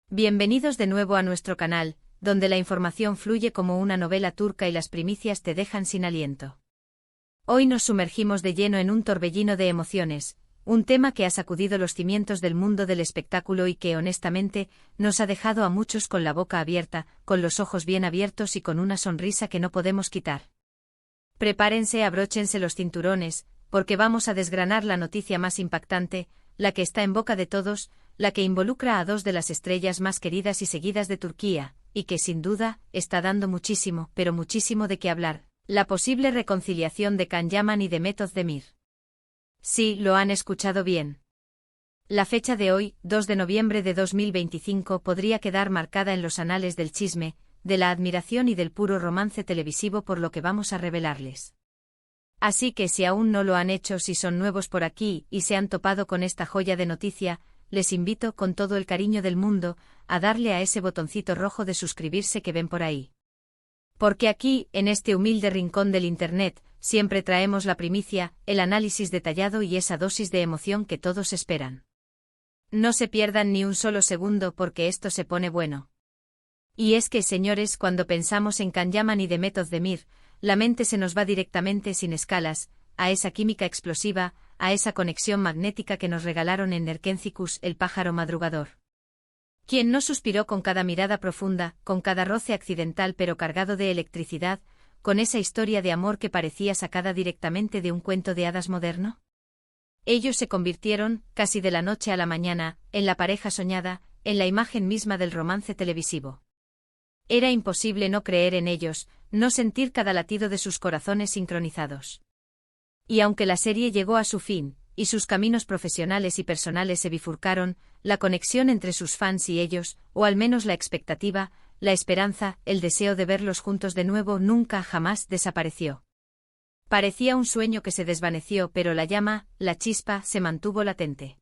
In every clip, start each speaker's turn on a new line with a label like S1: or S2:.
S1: Bienvenidos de nuevo a nuestro canal, donde la información fluye como una novela turca y las primicias te dejan sin aliento. Hoy nos sumergimos de lleno en un torbellino de emociones, un tema que ha sacudido los cimientos del mundo del espectáculo y que, honestamente, nos ha dejado a muchos con la boca abierta, con los ojos bien abiertos y con una sonrisa que no podemos quitar. Prepárense, abróchense los cinturones, porque vamos a desgranar la noticia más impactante, la que está en boca de todos, la que involucra a dos de las estrellas más queridas y seguidas de Turquía, y que sin duda, está dando muchísimo, pero muchísimo de qué hablar, la posible reconciliación de Can Yaman y Demet Özdemir. Sí, lo han escuchado bien. La fecha de hoy, 2 de noviembre de 2025, podría quedar marcada en los anales del chisme, de la admiración y del puro romance televisivo por lo que vamos a revelarles. Así que si aún no lo han hecho, si son nuevos por aquí y se han topado con esta joya de noticia, les invito con todo el cariño del mundo a darle a ese botoncito rojo de suscribirse que ven por ahí. Porque aquí, en este humilde rincón del Internet, siempre traemos la primicia, el análisis detallado y esa dosis de emoción que todos esperan. No se pierdan ni un solo segundo porque esto se pone bueno. Y es que, señores, cuando pensamos en Can Yaman y Demet Özdemir, la mente se nos va directamente sin escalas, a esa química explosiva, a esa conexión magnética que nos regalaron en Erkencikus, el pájaro madrugador. ¿Quién no suspiró con cada mirada profunda, con cada roce accidental pero cargado de electricidad, con esa historia de amor que parecía sacada directamente de un cuento de hadas moderno? Ellos se convirtieron, casi de la noche a la mañana, en la pareja soñada, en la imagen misma del romance televisivo. Era imposible no creer en ellos, no sentir cada latido de sus corazones sincronizados. Y aunque la serie llegó a su fin, y sus caminos profesionales y personales se bifurcaron, la conexión entre sus fans y ellos, o al menos la expectativa, la esperanza, el deseo de verlos juntos de nuevo nunca jamás desapareció. Parecía un sueño que se desvaneció, pero la llama, la chispa, se mantuvo latente.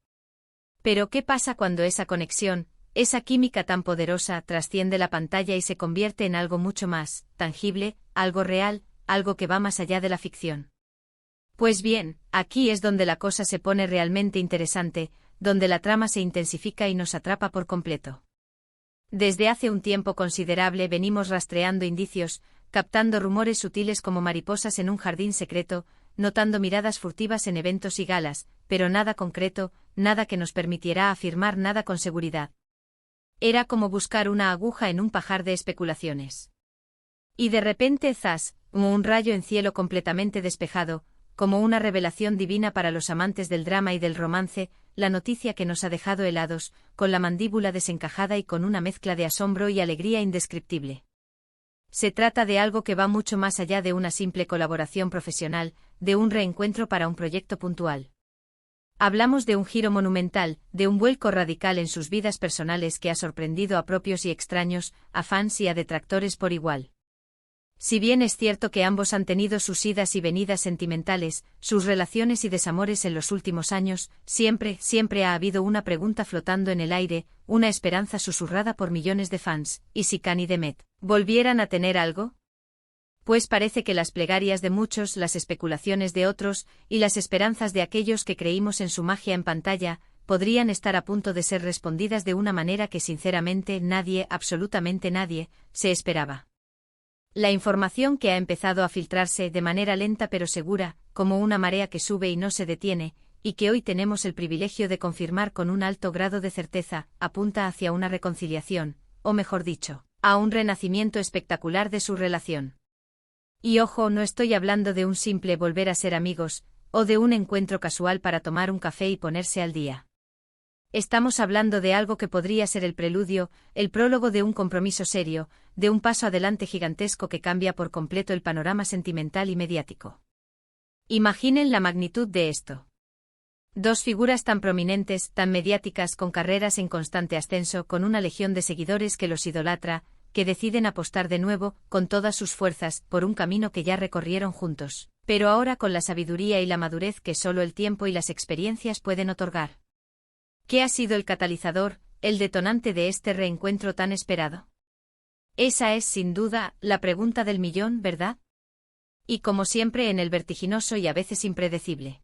S1: Pero ¿qué pasa cuando esa conexión, esa química tan poderosa trasciende la pantalla y se convierte en algo mucho más tangible, algo real, algo que va más allá de la ficción? Pues bien, aquí es donde la cosa se pone realmente interesante, donde la trama se intensifica y nos atrapa por completo. Desde hace un tiempo considerable venimos rastreando indicios, captando rumores sutiles como mariposas en un jardín secreto, notando miradas furtivas en eventos y galas, pero nada concreto, nada que nos permitiera afirmar nada con seguridad. Era como buscar una aguja en un pajar de especulaciones. Y de repente, zas, como un rayo en cielo completamente despejado, como una revelación divina para los amantes del drama y del romance, la noticia que nos ha dejado helados, con la mandíbula desencajada y con una mezcla de asombro y alegría indescriptible. Se trata de algo que va mucho más allá de una simple colaboración profesional, de un reencuentro para un proyecto puntual. Hablamos de un giro monumental, de un vuelco radical en sus vidas personales que ha sorprendido a propios y extraños, a fans y a detractores por igual. Si bien es cierto que ambos han tenido sus idas y venidas sentimentales, sus relaciones y desamores en los últimos años, siempre ha habido una pregunta flotando en el aire, una esperanza susurrada por millones de fans, ¿y si Can y Demet volvieran a tener algo? Pues parece que las plegarias de muchos, las especulaciones de otros, y las esperanzas de aquellos que creímos en su magia en pantalla, podrían estar a punto de ser respondidas de una manera que sinceramente nadie, absolutamente nadie, se esperaba. La información que ha empezado a filtrarse de manera lenta pero segura, como una marea que sube y no se detiene, y que hoy tenemos el privilegio de confirmar con un alto grado de certeza, apunta hacia una reconciliación, o mejor dicho, a un renacimiento espectacular de su relación. Y ojo, no estoy hablando de un simple volver a ser amigos, o de un encuentro casual para tomar un café y ponerse al día. Estamos hablando de algo que podría ser el preludio, el prólogo de un compromiso serio, de un paso adelante gigantesco que cambia por completo el panorama sentimental y mediático. Imaginen la magnitud de esto. Dos figuras tan prominentes, tan mediáticas, con carreras en constante ascenso, con una legión de seguidores que los idolatra, que deciden apostar de nuevo, con todas sus fuerzas, por un camino que ya recorrieron juntos, pero ahora con la sabiduría y la madurez que solo el tiempo y las experiencias pueden otorgar. ¿Qué ha sido el catalizador, el detonante de este reencuentro tan esperado? Esa es, sin duda, la pregunta del millón, ¿verdad? Y como siempre en el vertiginoso y a veces impredecible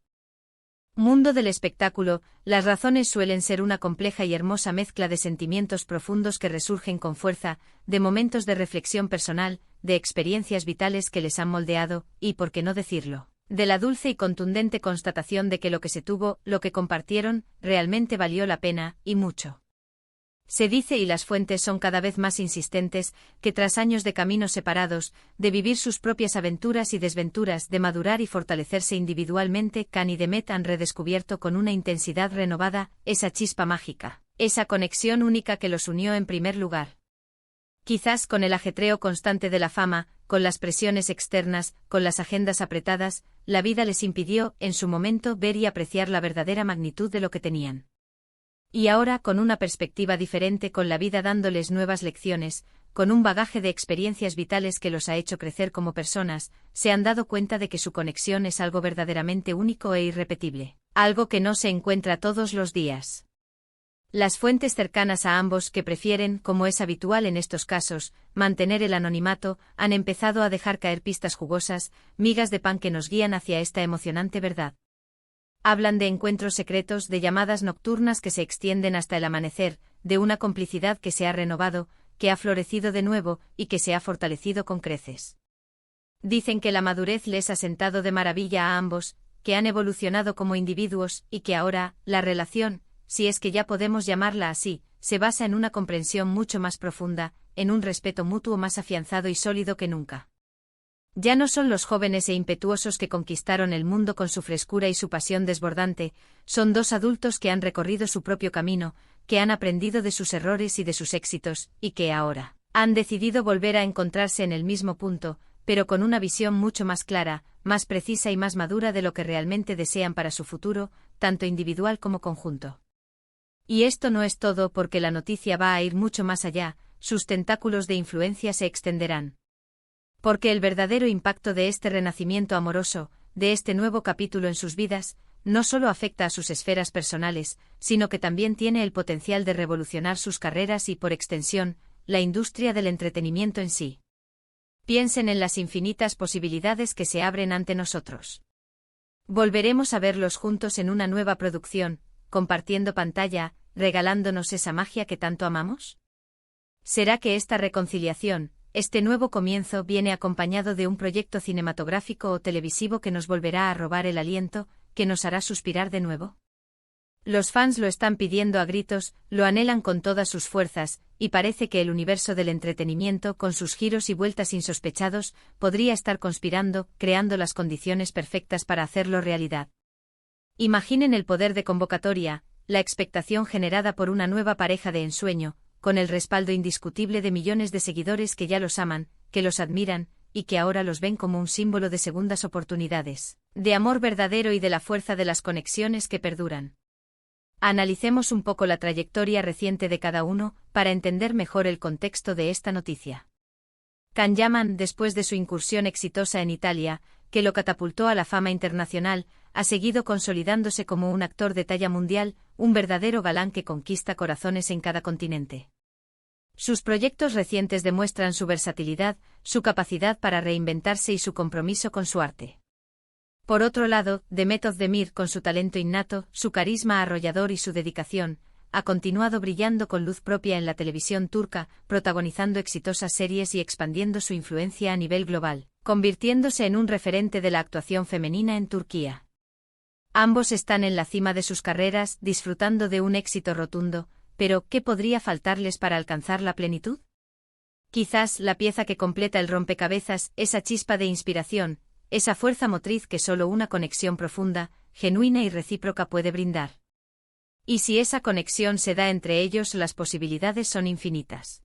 S1: Mundo del espectáculo, las razones suelen ser una compleja y hermosa mezcla de sentimientos profundos que resurgen con fuerza, de momentos de reflexión personal, de experiencias vitales que les han moldeado, y, por qué no decirlo, de la dulce y contundente constatación de que lo que se tuvo, lo que compartieron, realmente valió la pena, y mucho. Se dice, y las fuentes son cada vez más insistentes, que tras años de caminos separados, de vivir sus propias aventuras y desventuras, de madurar y fortalecerse individualmente, Can y Demet han redescubierto con una intensidad renovada esa chispa mágica, esa conexión única que los unió en primer lugar. Quizás con el ajetreo constante de la fama, con las presiones externas, con las agendas apretadas, la vida les impidió, en su momento, ver y apreciar la verdadera magnitud de lo que tenían. Y ahora, con una perspectiva diferente, con la vida dándoles nuevas lecciones, con un bagaje de experiencias vitales que los ha hecho crecer como personas, se han dado cuenta de que su conexión es algo verdaderamente único e irrepetible, algo que no se encuentra todos los días. Las fuentes cercanas a ambos, que prefieren, como es habitual en estos casos, mantener el anonimato, han empezado a dejar caer pistas jugosas, migas de pan que nos guían hacia esta emocionante verdad. Hablan de encuentros secretos, de llamadas nocturnas que se extienden hasta el amanecer, de una complicidad que se ha renovado, que ha florecido de nuevo y que se ha fortalecido con creces. Dicen que la madurez les ha sentado de maravilla a ambos, que han evolucionado como individuos y que ahora, la relación, si es que ya podemos llamarla así, se basa en una comprensión mucho más profunda, en un respeto mutuo más afianzado y sólido que nunca. Ya no son los jóvenes e impetuosos que conquistaron el mundo con su frescura y su pasión desbordante, son dos adultos que han recorrido su propio camino, que han aprendido de sus errores y de sus éxitos, y que ahora han decidido volver a encontrarse en el mismo punto, pero con una visión mucho más clara, más precisa y más madura de lo que realmente desean para su futuro, tanto individual como conjunto. Y esto no es todo, porque la noticia va a ir mucho más allá, sus tentáculos de influencia se extenderán. Porque el verdadero impacto de este renacimiento amoroso, de este nuevo capítulo en sus vidas, no solo afecta a sus esferas personales, sino que también tiene el potencial de revolucionar sus carreras y, por extensión, la industria del entretenimiento en sí. Piensen en las infinitas posibilidades que se abren ante nosotros. Volveremos a verlos juntos en una nueva producción, compartiendo pantalla, regalándonos esa magia que tanto amamos. ¿Será que esta reconciliación, este nuevo comienzo, viene acompañado de un proyecto cinematográfico o televisivo que nos volverá a robar el aliento, que nos hará suspirar de nuevo? Los fans lo están pidiendo a gritos, lo anhelan con todas sus fuerzas, y parece que el universo del entretenimiento, con sus giros y vueltas insospechados, podría estar conspirando, creando las condiciones perfectas para hacerlo realidad. Imaginen el poder de convocatoria, la expectación generada por una nueva pareja de ensueño, con el respaldo indiscutible de millones de seguidores que ya los aman, que los admiran, y que ahora los ven como un símbolo de segundas oportunidades, de amor verdadero y de la fuerza de las conexiones que perduran. Analicemos un poco la trayectoria reciente de cada uno, para entender mejor el contexto de esta noticia. Can Yaman, después de su incursión exitosa en Italia, que lo catapultó a la fama internacional, ha seguido consolidándose como un actor de talla mundial, un verdadero galán que conquista corazones en cada continente. Sus proyectos recientes demuestran su versatilidad, su capacidad para reinventarse y su compromiso con su arte. Por otro lado, Demet Özdemir, con su talento innato, su carisma arrollador y su dedicación, ha continuado brillando con luz propia en la televisión turca, protagonizando exitosas series y expandiendo su influencia a nivel global, convirtiéndose en un referente de la actuación femenina en Turquía. Ambos están en la cima de sus carreras, disfrutando de un éxito rotundo, pero ¿qué podría faltarles para alcanzar la plenitud? Quizás la pieza que completa el rompecabezas, esa chispa de inspiración, esa fuerza motriz que solo una conexión profunda, genuina y recíproca puede brindar. Y si esa conexión se da entre ellos, las posibilidades son infinitas.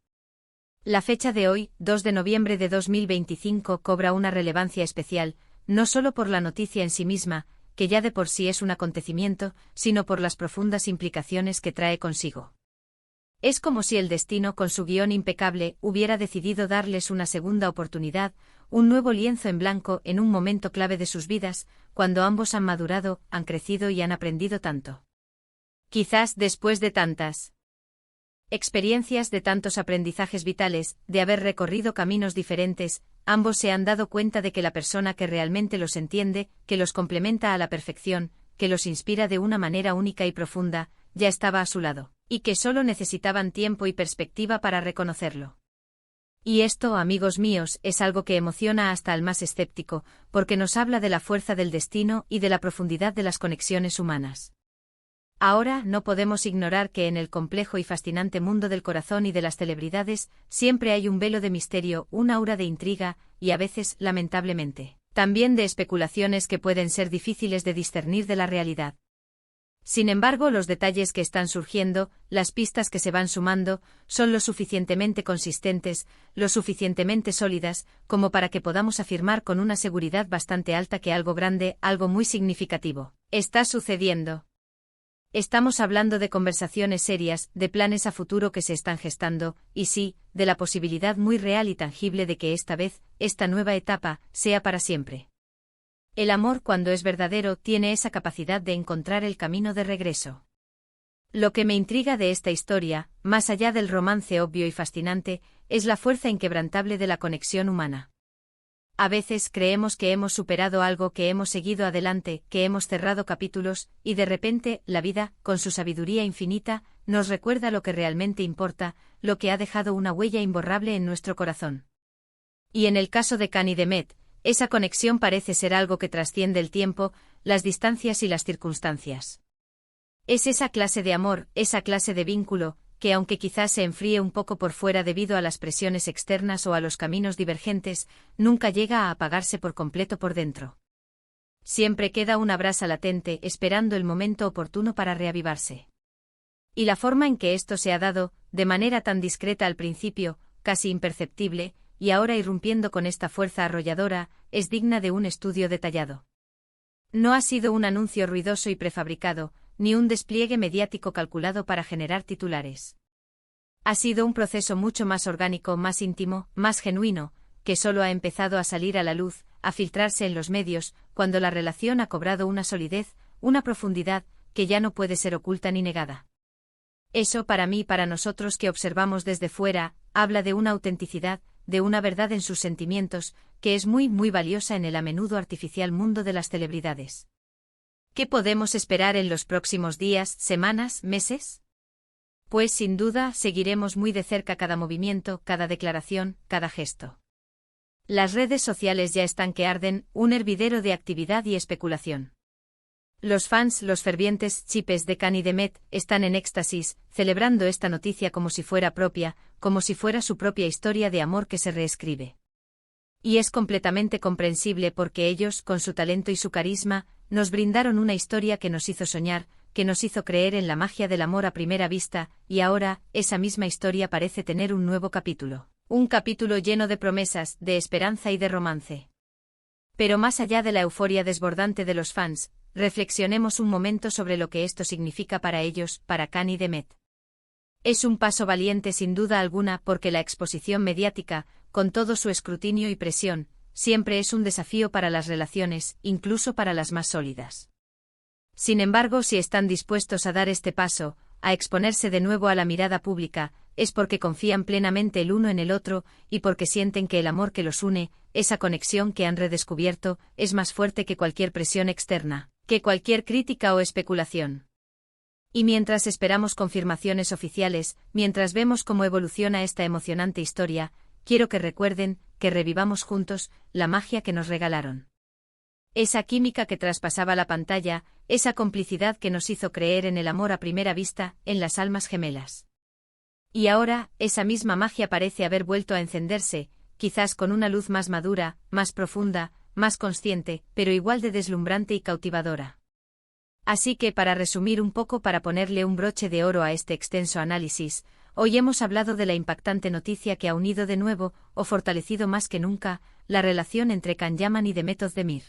S1: La fecha de hoy, 2 de noviembre de 2025, cobra una relevancia especial, no solo por la noticia en sí misma, que ya de por sí es un acontecimiento, sino por las profundas implicaciones que trae consigo. Es como si el destino, con su guión impecable, hubiera decidido darles una segunda oportunidad, un nuevo lienzo en blanco en un momento clave de sus vidas, cuando ambos han madurado, han crecido y han aprendido tanto. Quizás después de tantas experiencias, de tantos aprendizajes vitales, de haber recorrido caminos diferentes, ambos se han dado cuenta de que la persona que realmente los entiende, que los complementa a la perfección, que los inspira de una manera única y profunda, ya estaba a su lado, y que solo necesitaban tiempo y perspectiva para reconocerlo. Y esto, amigos míos, es algo que emociona hasta al más escéptico, porque nos habla de la fuerza del destino y de la profundidad de las conexiones humanas. Ahora, no podemos ignorar que en el complejo y fascinante mundo del corazón y de las celebridades, siempre hay un velo de misterio, un aura de intriga, y a veces, lamentablemente, también de especulaciones que pueden ser difíciles de discernir de la realidad. Sin embargo, los detalles que están surgiendo, las pistas que se van sumando, son lo suficientemente consistentes, lo suficientemente sólidas, como para que podamos afirmar con una seguridad bastante alta que algo grande, algo muy significativo, está sucediendo. Estamos hablando de conversaciones serias, de planes a futuro que se están gestando, y sí, de la posibilidad muy real y tangible de que esta vez, esta nueva etapa, sea para siempre. El amor, cuando es verdadero, tiene esa capacidad de encontrar el camino de regreso. Lo que me intriga de esta historia, más allá del romance obvio y fascinante, es la fuerza inquebrantable de la conexión humana. A veces creemos que hemos superado algo, que hemos seguido adelante, que hemos cerrado capítulos, y de repente, la vida, con su sabiduría infinita, nos recuerda lo que realmente importa, lo que ha dejado una huella imborrable en nuestro corazón. Y en el caso de Cán y Demet, esa conexión parece ser algo que trasciende el tiempo, las distancias y las circunstancias. Es esa clase de amor, esa clase de vínculo, que aunque quizás se enfríe un poco por fuera debido a las presiones externas o a los caminos divergentes, nunca llega a apagarse por completo por dentro. Siempre queda una brasa latente esperando el momento oportuno para reavivarse. Y la forma en que esto se ha dado, de manera tan discreta al principio, casi imperceptible, y ahora irrumpiendo con esta fuerza arrolladora, es digna de un estudio detallado. No ha sido un anuncio ruidoso y prefabricado, ni un despliegue mediático calculado para generar titulares. Ha sido un proceso mucho más orgánico, más íntimo, más genuino, que solo ha empezado a salir a la luz, a filtrarse en los medios, cuando la relación ha cobrado una solidez, una profundidad, que ya no puede ser oculta ni negada. Eso para mí, para nosotros que observamos desde fuera, habla de una autenticidad, de una verdad en sus sentimientos, que es muy, muy valiosa en el a menudo artificial mundo de las celebridades. ¿Qué podemos esperar en los próximos días, semanas, meses? Pues sin duda seguiremos muy de cerca cada movimiento, cada declaración, cada gesto. Las redes sociales ya están que arden, un hervidero de actividad y especulación. Los fans, los fervientes chipes de Cán y Demet, están en éxtasis, celebrando esta noticia como si fuera propia, como si fuera su propia historia de amor que se reescribe. Y es completamente comprensible porque ellos, con su talento y su carisma, nos brindaron una historia que nos hizo soñar, que nos hizo creer en la magia del amor a primera vista, y ahora, esa misma historia parece tener un nuevo capítulo. Un capítulo lleno de promesas, de esperanza y de romance. Pero más allá de la euforia desbordante de los fans, reflexionemos un momento sobre lo que esto significa para ellos, para Cán y Demet. Es un paso valiente sin duda alguna porque la exposición mediática, con todo su escrutinio y presión, siempre es un desafío para las relaciones, incluso para las más sólidas. Sin embargo, si están dispuestos a dar este paso, a exponerse de nuevo a la mirada pública, es porque confían plenamente el uno en el otro, y porque sienten que el amor que los une, esa conexión que han redescubierto, es más fuerte que cualquier presión externa, que cualquier crítica o especulación. Y mientras esperamos confirmaciones oficiales, mientras vemos cómo evoluciona esta emocionante historia, quiero que recuerden, que revivamos juntos, la magia que nos regalaron. Esa química que traspasaba la pantalla, esa complicidad que nos hizo creer en el amor a primera vista, en las almas gemelas. Y ahora, esa misma magia parece haber vuelto a encenderse, quizás con una luz más madura, más profunda, más consciente, pero igual de deslumbrante y cautivadora. Así que para resumir un poco, para ponerle un broche de oro a este extenso análisis, hoy hemos hablado de la impactante noticia que ha unido de nuevo, o fortalecido más que nunca, la relación entre Can Yaman y Demet Özdemir.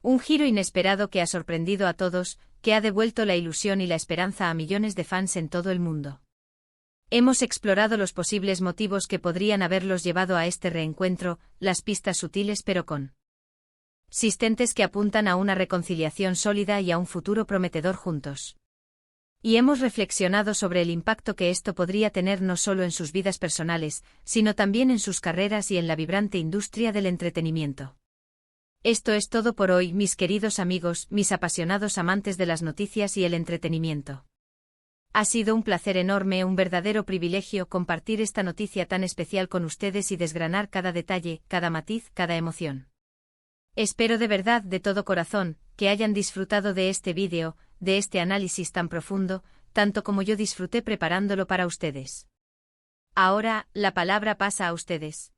S1: Un giro inesperado que ha sorprendido a todos, que ha devuelto la ilusión y la esperanza a millones de fans en todo el mundo. Hemos explorado los posibles motivos que podrían haberlos llevado a este reencuentro, las pistas sutiles pero consistentes que apuntan a una reconciliación sólida y a un futuro prometedor juntos. Y hemos reflexionado sobre el impacto que esto podría tener no solo en sus vidas personales, sino también en sus carreras y en la vibrante industria del entretenimiento. Esto es todo por hoy, mis queridos amigos, mis apasionados amantes de las noticias y el entretenimiento. Ha sido un placer enorme, un verdadero privilegio compartir esta noticia tan especial con ustedes y desgranar cada detalle, cada matiz, cada emoción. Espero de verdad, de todo corazón, que hayan disfrutado de este vídeo, de este análisis tan profundo, tanto como yo disfruté preparándolo para ustedes. Ahora, la palabra pasa a ustedes.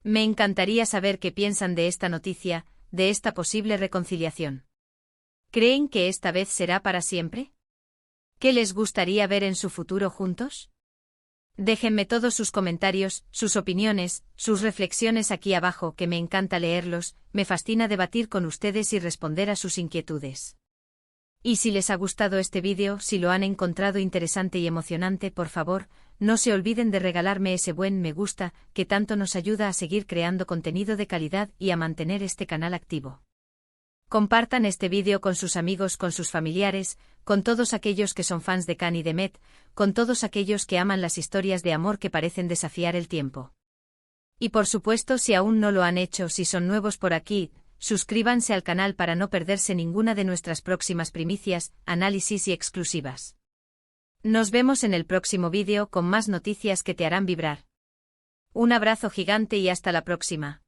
S1: Me encantaría saber qué piensan de esta noticia, de esta posible reconciliación. ¿Creen que esta vez será para siempre? ¿Qué les gustaría ver en su futuro juntos? Déjenme todos sus comentarios, sus opiniones, sus reflexiones aquí abajo, que me encanta leerlos, me fascina debatir con ustedes y responder a sus inquietudes. Y si les ha gustado este vídeo, si lo han encontrado interesante y emocionante, por favor, no se olviden de regalarme ese buen me gusta, que tanto nos ayuda a seguir creando contenido de calidad y a mantener este canal activo. Compartan este vídeo con sus amigos, con sus familiares, con todos aquellos que son fans de Can y de Met, con todos aquellos que aman las historias de amor que parecen desafiar el tiempo. Y por supuesto, si aún no lo han hecho, si son nuevos por aquí, suscríbanse al canal para no perderse ninguna de nuestras próximas primicias, análisis y exclusivas. Nos vemos en el próximo vídeo con más noticias que te harán vibrar. Un abrazo gigante y hasta la próxima.